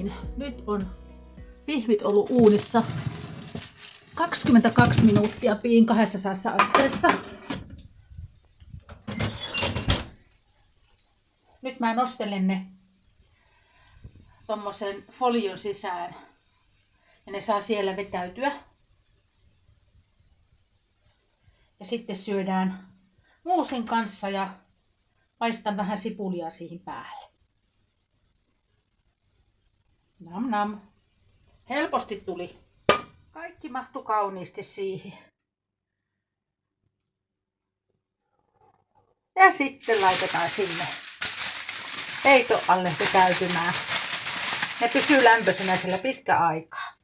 niin nyt on pihvit ollut uunissa 22 minuuttia piin 200 asteessa. Nyt mä nostelen ne tommosen folion sisään ja ne saa siellä vetäytyä. Ja sitten syödään muusin kanssa ja paistan vähän sipulia siihen päälle. Nam nam. Helposti tuli. Kaikki mahtui kauniisti siihen. Ja sitten laitetaan sinne peiton alle vetäytymään. Ne pysyy lämpöisenä siellä pitkä aikaa.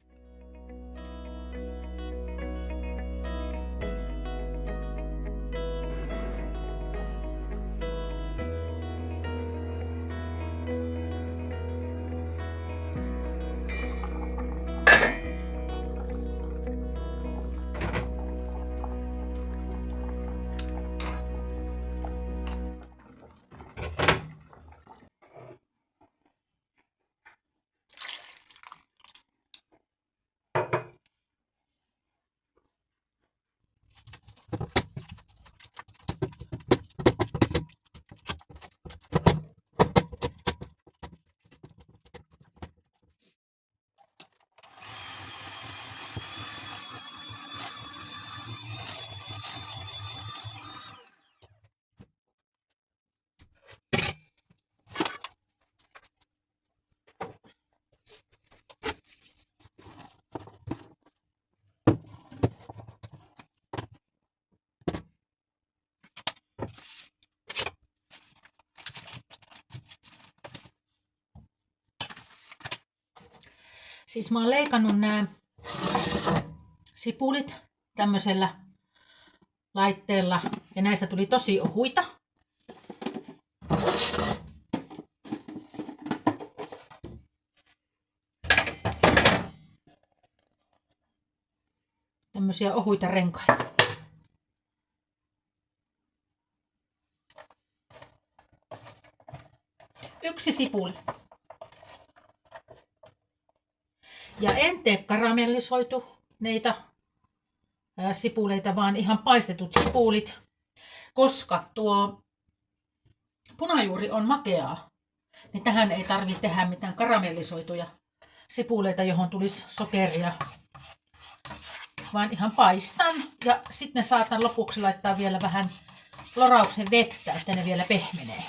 Siis mä oon leikannut nämä sipulit tämmöisellä laitteella ja näistä tuli tosi ohuita. Tämmöisiä ohuita renkaita. Yksi sipuli. Ja en tee karamellisoituneita sipuleita, vaan ihan paistetut sipulit, koska tuo punajuuri on makeaa, niin tähän ei tarvitse tehdä mitään karamellisoituja sipuleita, johon tulisi sokeria, vaan ihan paistan ja sitten saatan lopuksi laittaa vielä vähän lorauksen vettä, että ne vielä pehmenee.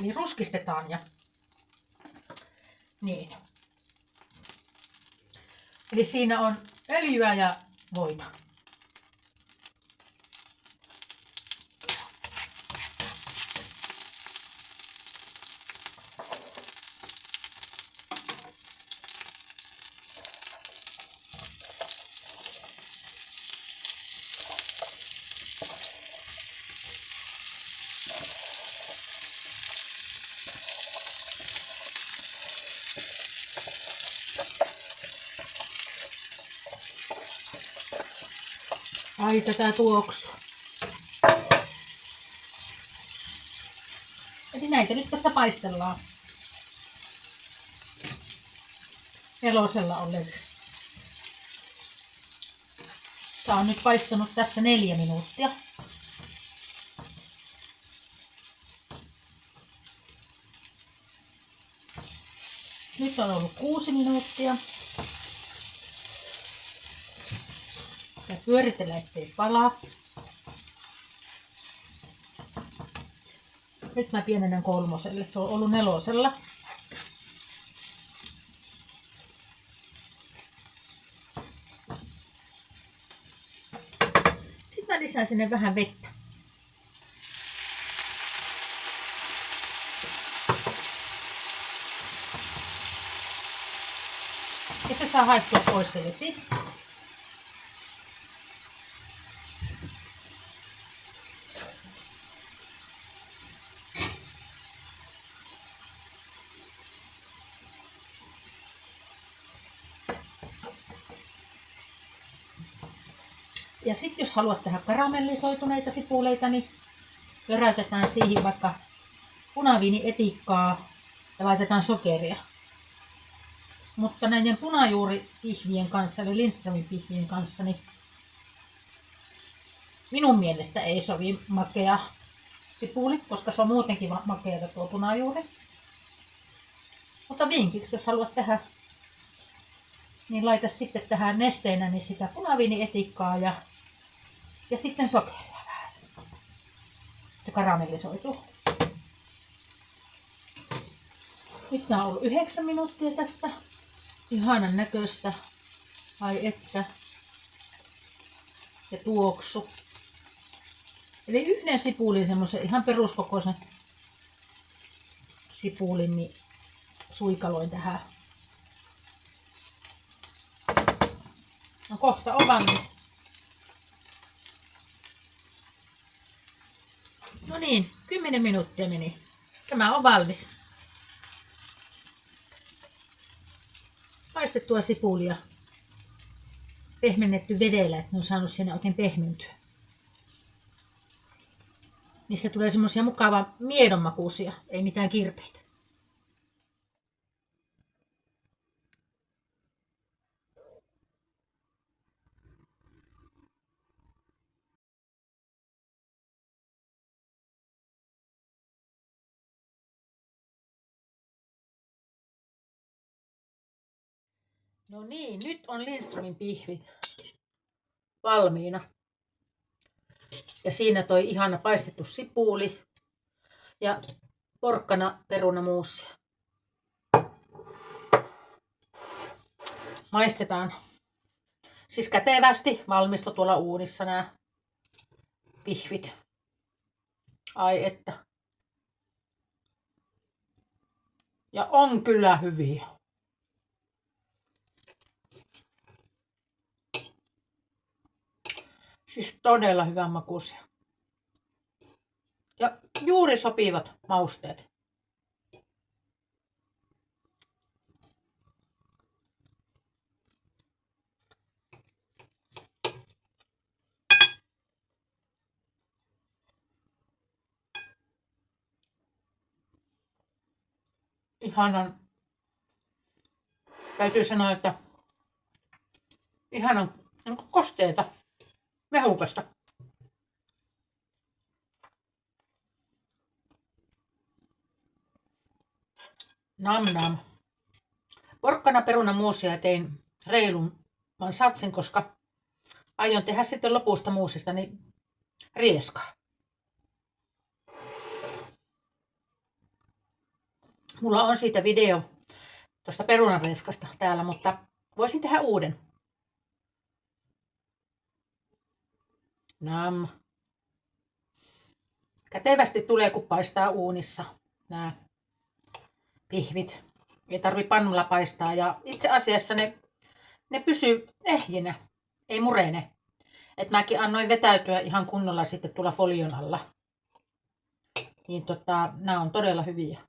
Eli ruskistetaan ja niin. Eli siinä on öljyä ja voita. Ai tätä tuoksua. Eli näitä nyt tässä paistellaan. 4 on levy. Tää on nyt paistanut tässä 4 minuuttia. Nyt on ollut 6 minuuttia. Ja pyöritellä ettei palaa. Nyt mä pienennän 3. Se on ollut 4. Sitten mä lisään sinne vähän vettä. Ja se saa haettua pois se vesi. Ja sitten jos haluat tehdä karamellisoituneita sipuleita, niin pöräytetään siihen vaikka punaviinietikkaa ja laitetaan sokeria. Mutta näiden punajuuripihvien kanssa, eli Lindströmin pihvien kanssa, niin minun mielestä ei sovi makea sipuli, koska se on muutenkin makeata tuo punajuuri. Mutta vinkiksi, jos haluat tehdä, niin laita sitten tähän nesteenä niin sitä punaviinietikkaa ja sitten sokeria vähän. Se karamellisoituu. Nyt nämä on ollut 9 minuuttia tässä. Ihanan näköistä. Ai että. Ja tuoksu. Eli yhden sipulin, semmoisen ihan peruskokoisen sipulin, niin suikaloin tähän. No kohta on valmis. No niin, 10 minuuttia meni. Tämä on valmis. Paistettua sipulia. Pehmennetty vedellä, että ne on saanut siinä oikein pehmentyä. Niistä tulee semmoisia mukava miedonmakuisia, ei mitään kirpeitä. No niin, nyt on Lindströmin pihvit valmiina. Ja siinä toi ihana paistettu sipuli ja porkkana perunamuusia. Maistetaan. Siis kätevästi valmistu tuolla uunissa nämä pihvit. Ai että. Ja on kyllä hyviä. Siis todella hyvän makuisia. Ja juuri sopivat mausteet. Ihanan, täytyy sanoa, että ihanan kosteeta, mehukasta. Nam nam. Porkkana perunamuusia tein reilumman satsin, koska aion tehdä sitten lopusta muusista niin rieskaa. Mulla on siitä video tuosta perunanrieskasta täällä, mutta voisin tehdä uuden. Nam. Kätevästi tulee, kun paistaa uunissa nämä pihvit. Ei tarvi pannulla paistaa ja itse asiassa ne pysyy ehjinä, ei murene. Et mäkin annoin vetäytyä ihan kunnolla sitten tuolla folion alla. Niin nämä on todella hyviä.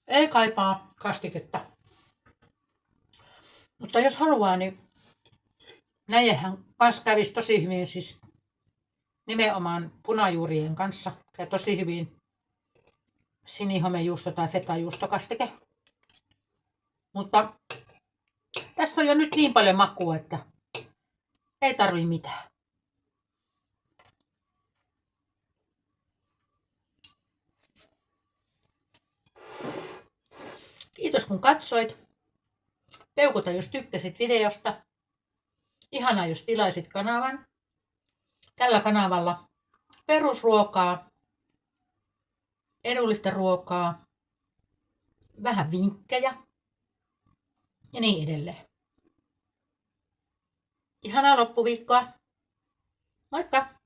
Ei kaipaa kastiketta. Mutta jos haluaa, niin näidenhän kanssa kävisi tosi hyvin siis nimenomaan punajuurien kanssa. Ja tosi hyvin sinihomejuusto tai fetajuustokastike. Mutta tässä on jo nyt niin paljon makua, että ei tarvi mitään. Kiitos kun katsoit. Peukuta jos tykkäsit videosta. Ihanaa jos tilaisit kanavan. Tällä kanavalla perusruokaa, edullista ruokaa, vähän vinkkejä ja niin edelleen. Ihanaa loppuviikkoa. Moikka!